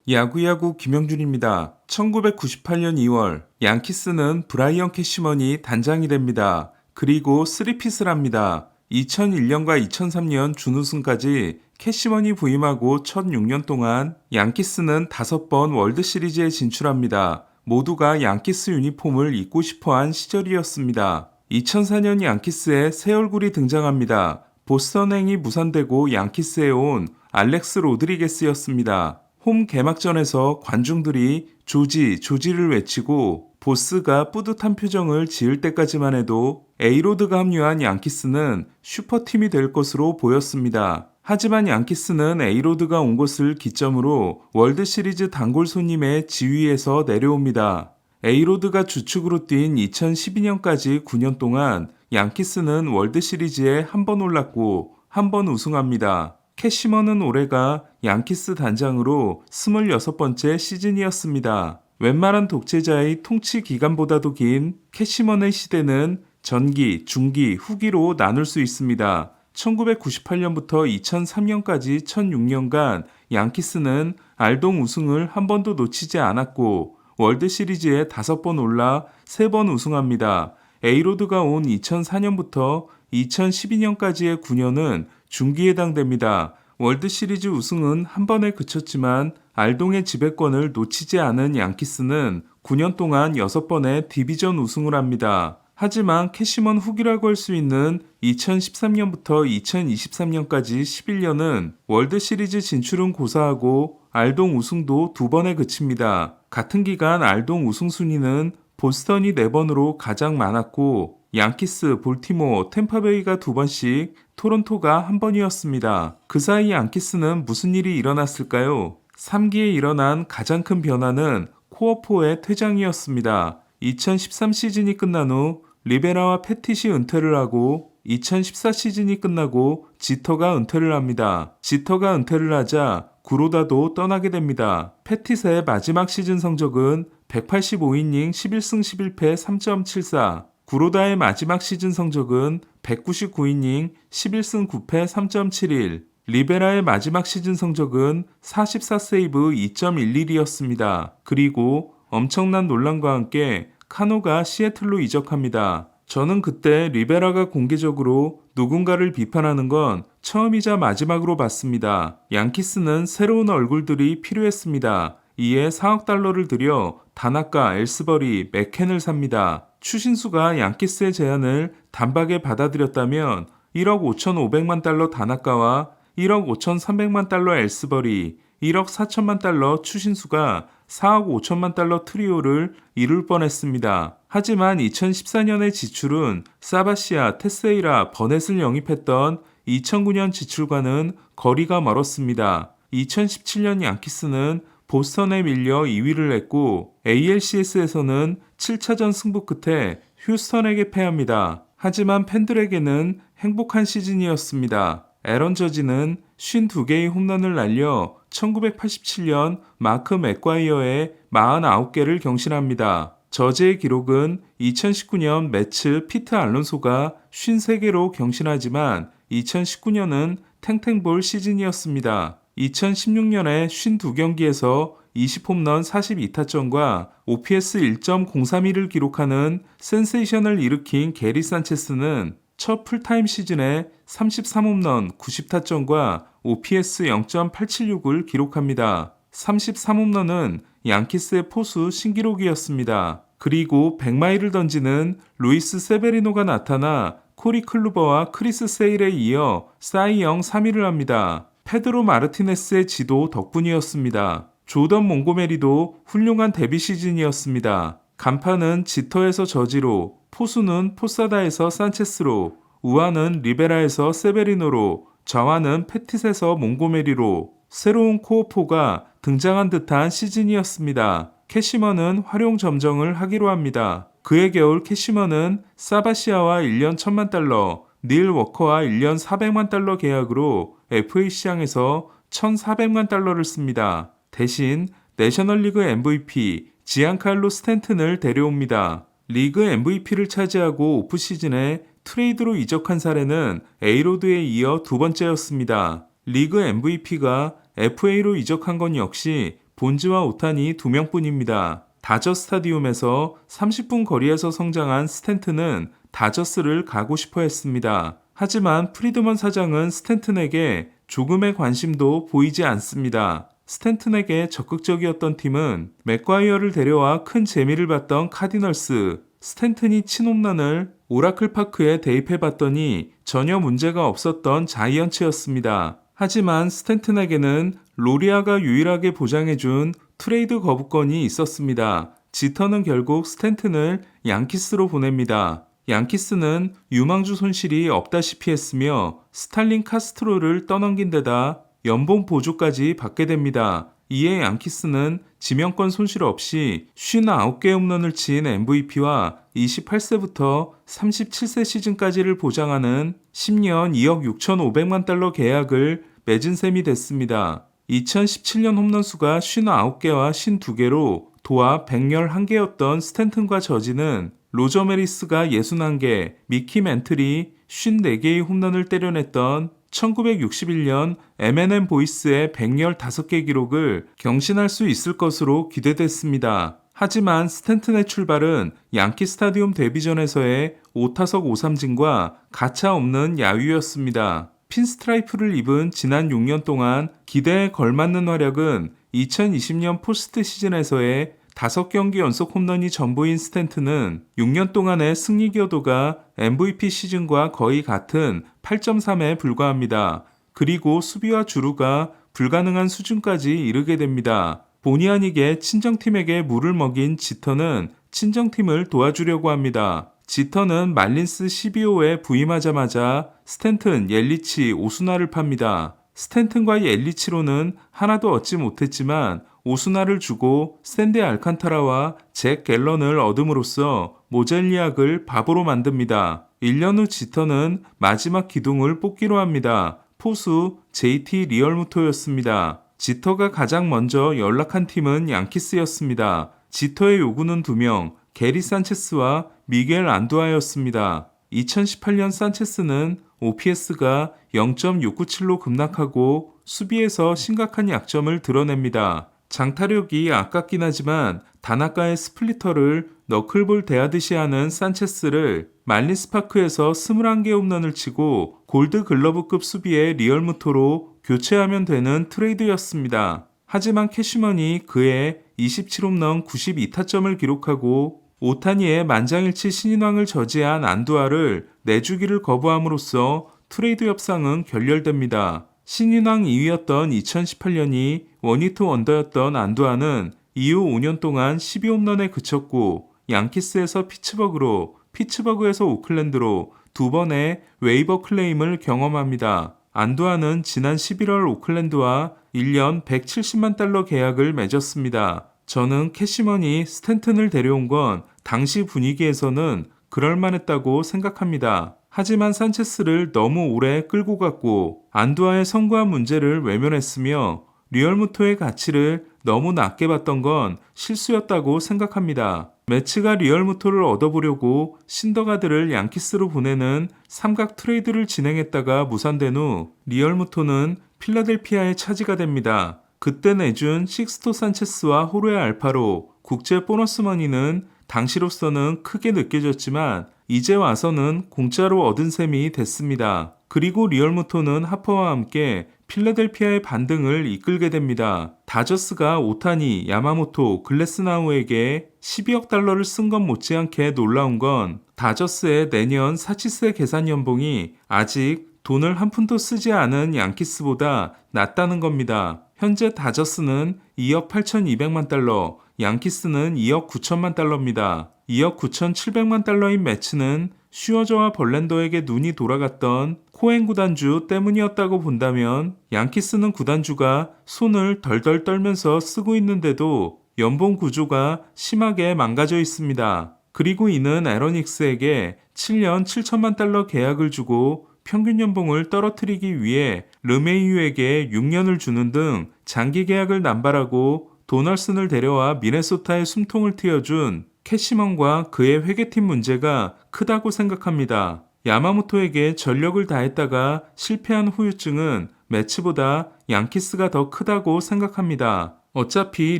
야구야구 김영준입니다. 1998년 2월 양키스는 브라이언 캐시먼이 단장이 됩니다. 그리고 3핏을 합니다. 2001년과 2003년 준우승까지 캐시먼이 부임하고 첫 6년 동안 양키스는 5번 월드시리즈에 진출합니다. 모두가 양키스 유니폼을 입고 싶어한 시절이었습니다. 2004년 양키스에 새 얼굴이 등장합니다. 보스턴행이 무산되고 양키스에 온 알렉스 로드리게스였습니다. 홈 개막전에서 관중들이 조지를 외치고 보스가 뿌듯한 표정을 지을 때까지만 해도 에이로드가 합류한 양키스는 슈퍼팀이 될 것으로 보였습니다. 하지만 양키스는 에이로드가 온 것을 기점으로 월드시리즈 단골 손님의 지위에서 내려옵니다. 에이로드가 주축으로 뛴 2012년까지 9년 동안 양키스는 월드시리즈에 한 번 올랐고 한 번 우승합니다. 캐시먼은 올해가 양키스 단장으로 26번째 시즌이었습니다. 웬만한 독재자의 통치 기간보다도 긴 캐시먼의 시대는 전기, 중기, 후기로 나눌 수 있습니다. 1998년부터 2003년까지 1006년간 양키스는 알동 우승을 한 번도 놓치지 않았고 월드시리즈에 5번 올라 3번 우승합니다. 에이로드가 온 2004년부터 2012년까지의 9년은 중기에 해당됩니다. 월드시리즈 우승은 한 번에 그쳤지만 알동의 지배권을 놓치지 않은 양키스는 9년 동안 6번의 디비전 우승을 합니다. 하지만 캐시먼 후기라고 할 수 있는 2013년부터 2023년까지 11년은 월드시리즈 진출은 고사하고 알동 우승도 2번에 그칩니다. 같은 기간 알동 우승 순위는 보스턴이 4번으로 가장 많았고 양키스, 볼티모어, 템파베이가 2번씩, 토론토가 1번이었습니다. 그 사이 양키스는 무슨 일이 일어났을까요? 3기에 일어난 가장 큰 변화는 코어4의 퇴장이었습니다. 2013 시즌이 끝난 후 리베라와 패티시 은퇴를 하고 2014 시즌이 끝나고 지터가 은퇴를 합니다. 지터가 은퇴를 하자 구로다도 떠나게 됩니다. 패티스의 마지막 시즌 성적은 185이닝 11승 11패 3.74, 구로다의 마지막 시즌 성적은 199이닝 11승 9패 3.71, 리베라의 마지막 시즌 성적은 44세이브 2.11이었습니다. 그리고 엄청난 논란과 함께 카노가 시애틀로 이적합니다. 저는 그때 리베라가 공개적으로 누군가를 비판하는 건 처음이자 마지막으로 봤습니다. 양키스는 새로운 얼굴들이 필요했습니다. 이에 4억 달러를 들여 다나카, 엘스버리, 맥켄을 삽니다. 추신수가 양키스의 제안을 단박에 받아들였다면 1억 5,500만 달러 다나카와 1억 5,300만 달러 엘스버리, 1억 4천만 달러 추신수가 4억 5천만 달러 트리오를 이룰 뻔했습니다. 하지만 2014년의 지출은 사바시아, 테세이라, 버넷을 영입했던 2009년 지출과는 거리가 멀었습니다. 2017년 양키스는 보스턴에 밀려 2위를 했고 ALCS에서는 7차전 승부 끝에 휴스턴에게 패합니다. 하지만 팬들에게는 행복한 시즌이었습니다. 애런 저지는 52개의 홈런을 날려 1987년 마크 맥과이어의 49개를 경신합니다. 저지의 기록은 2019년 매츠 피트 알론소가 53개로 경신하지만 2019년은 탱탱볼 시즌이었습니다. 2016년에 52경기에서 20홈런 42타점과 OPS 1.031을 기록하는 센세이션을 일으킨 게리 산체스는 첫 풀타임 시즌에 33홈런 90타점과 OPS 0.876을 기록합니다. 33홈런은 양키스의 포수 신기록이었습니다. 그리고 100마일을 던지는 루이스 세베리노가 나타나 코리 클루버와 크리스 세일에 이어 사이영 3위를 합니다. 페드로 마르티네스의 지도 덕분이었습니다. 조던 몽고메리도 훌륭한 데뷔 시즌이었습니다. 간판은 지터에서 저지로, 포수는 포사다에서 산체스로, 우아는 리베라에서 세베리노로, 좌완은 패티스에서 몽고메리로 새로운 코어4가 등장한 듯한 시즌이었습니다. 캐시먼은 활용 점정을 하기로 합니다. 그해 겨울 캐시먼은 사바시아와 1년 1,000만 달러, 닐 워커와 1년 400만 달러 계약으로 FA 시장에서 1,400만 달러를 씁니다. 대신 내셔널리그 MVP 지안칼로 스탠튼을 데려옵니다. 리그 MVP를 차지하고 오프시즌에 트레이드로 이적한 사례는 에이로드에 이어 2번째였습니다. 리그 MVP가 FA로 이적한 건 역시 본즈와 오타니 2명뿐입니다. 다저 스타디움에서 30분 거리에서 성장한 스탠튼은 다저스를 가고 싶어 했습니다. 하지만 프리드먼 사장은 스탠튼에게 조금의 관심도 보이지 않습니다. 스탠튼에게 적극적이었던 팀은 맥과이어를 데려와 큰 재미를 봤던 카디널스. 스탠튼이 친 홈런을 오라클 파크에 대입해봤더니 전혀 문제가 없었던 자이언츠였습니다. 하지만 스탠튼에게는 로리아가 유일하게 보장해준 트레이드 거부권이 있었습니다. 지터는 결국 스탠튼을 양키스로 보냅니다. 양키스는 유망주 손실이 없다시피 했으며 스탈린 카스트로를 떠넘긴 데다 연봉 보조까지 받게 됩니다. 이에 양키스는 지명권 손실 없이 59개 홈런을 친 MVP와 28세부터 37세 시즌까지를 보장하는 10년 2억 6,500만 달러 계약을 맺은 셈이 됐습니다. 2017년 홈런 수가 59개와 52개로 도합 111개였던 스탠튼과 저지는 로저 메리스가 61개, 미키 멘틀이 54개의 홈런을 때려냈던 1961년 M&M 보이스의 115개 기록을 경신할 수 있을 것으로 기대됐습니다. 하지만 스탠튼의 출발은 양키 스타디움 데뷔전에서의 5타석 5삼진과 가차 없는 야유였습니다. 핀스트라이프를 입은 지난 6년 동안 기대에 걸맞는 활약은 2020년 포스트 시즌에서의 5경기 연속 홈런이 전부인 스탠튼은 6년 동안의 승리 기여도가 MVP 시즌과 거의 같은 8.3에 불과합니다. 그리고 수비와 주루가 불가능한 수준까지 이르게 됩니다. 본의 아니게 친정팀에게 물을 먹인 지터는 친정팀을 도와주려고 합니다. 지터는 말린스 12호에 부임하자마자 스탠튼, 옐리치, 오수나를 팝니다. 스탠튼과 옐리치로는 하나도 얻지 못했지만 오수나를 주고 샌디 알칸타라와 잭 갤런을 얻음으로써 모젤리악을 바보로 만듭니다. 1년 후 지터는 마지막 기둥을 뽑기로 합니다. 포수 JT 리얼무토였습니다. 지터가 가장 먼저 연락한 팀은 양키스였습니다. 지터의 요구는 2명, 게리 산체스와 미겔 안두아였습니다. 2018년 산체스는 OPS가 0.697로 급락하고 수비에서 심각한 약점을 드러냅니다. 장타력이 아깝긴 하지만 다나카의 스플리터를 너클볼 대하듯이 하는 산체스를 말린스파크에서 21개 홈런을 치고 골드 글러브급 수비의 리얼무토로 교체하면 되는 트레이드였습니다. 하지만 캐시먼이 그해 27홈런 92타점을 기록하고 오타니의 만장일치 신인왕을 저지한 안두아를 내주기를 거부함으로써 트레이드 협상은 결렬됩니다. 신인왕 2위였던 2018년이 원히트 원더였던 안두아는 이후 5년 동안 12홈런에 그쳤고 양키스에서 피츠버그로, 피츠버그에서 오클랜드로 2번의 웨이버 클레임을 경험합니다. 안두아는 지난 11월 오클랜드와 1년 170만 달러 계약을 맺었습니다. 저는 캐시먼이 스탠튼을 데려온 건 당시 분위기에서는 그럴만했다고 생각합니다. 하지만 산체스를 너무 오래 끌고 갔고 안두아의 성과한 문제를 외면했으며 리얼무토의 가치를 너무 낮게 봤던 건 실수였다고 생각합니다. 매츠가 리얼무토를 얻어보려고 신더가드를 양키스로 보내는 삼각 트레이드를 진행했다가 무산된 후 리얼무토는 필라델피아의 차지가 됩니다. 그때 내준 식스토 산체스와 호르에 알파로 국제 보너스 머니는 당시로서는 크게 느껴졌지만 이제 와서는 공짜로 얻은 셈이 됐습니다. 그리고 리얼무토는 하퍼와 함께 필라델피아의 반등을 이끌게 됩니다. 다저스가 오타니, 야마모토, 글래스나우에게 12억 달러를 쓴 것 못지않게 놀라운 건 다저스의 내년 사치세 계산 연봉이 아직 돈을 한 푼도 쓰지 않은 양키스보다 낮다는 겁니다. 현재 다저스는 2억 8,200만 달러, 양키스는 2억 9천만 달러입니다. 2억 9,700만 달러인 매치는 슈어저와 벌랜더에게 눈이 돌아갔던 코엔 구단주 때문이었다고 본다면 양키스는 구단주가 손을 덜덜 떨면서 쓰고 있는데도 연봉 구조가 심하게 망가져 있습니다. 그리고 이는 에런 힉스에게 7년 7천만 달러 계약을 주고 평균 연봉을 떨어뜨리기 위해 르메이유에게 6년을 주는 등 장기 계약을 남발하고 도널슨을 데려와 미네소타의 숨통을 트여준 캐시먼과 그의 회계팀 문제가 크다고 생각합니다. 야마모토에게 전력을 다했다가 실패한 후유증은 매츠보다 양키스가 더 크다고 생각합니다. 어차피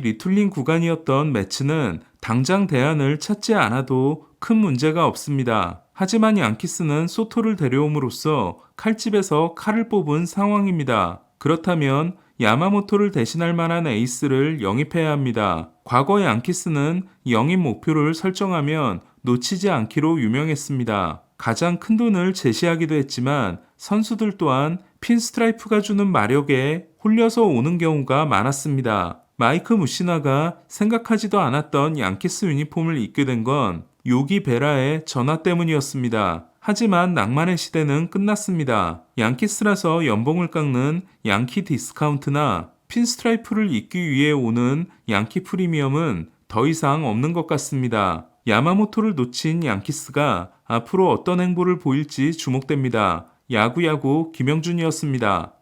리툴링 구간이었던 매츠는 당장 대안을 찾지 않아도 큰 문제가 없습니다. 하지만 양키스는 소토를 데려옴으로써 칼집에서 칼을 뽑은 상황입니다. 그렇다면 야마모토를 대신할 만한 에이스를 영입해야 합니다. 과거 양키스는 영입 목표를 설정하면 놓치지 않기로 유명했습니다. 가장 큰 돈을 제시하기도 했지만 선수들 또한 핀스트라이프가 주는 마력에 홀려서 오는 경우가 많았습니다. 마이크 무시나가 생각하지도 않았던 양키스 유니폼을 입게 된 건 요기 베라의 전화 때문이었습니다. 하지만 낭만의 시대는 끝났습니다. 양키스라서 연봉을 깎는 양키 디스카운트나 핀스트라이프를 입기 위해 오는 양키 프리미엄은 더 이상 없는 것 같습니다. 야마모토를 놓친 양키스가 앞으로 어떤 행보를 보일지 주목됩니다. 야구야구 김영준이었습니다.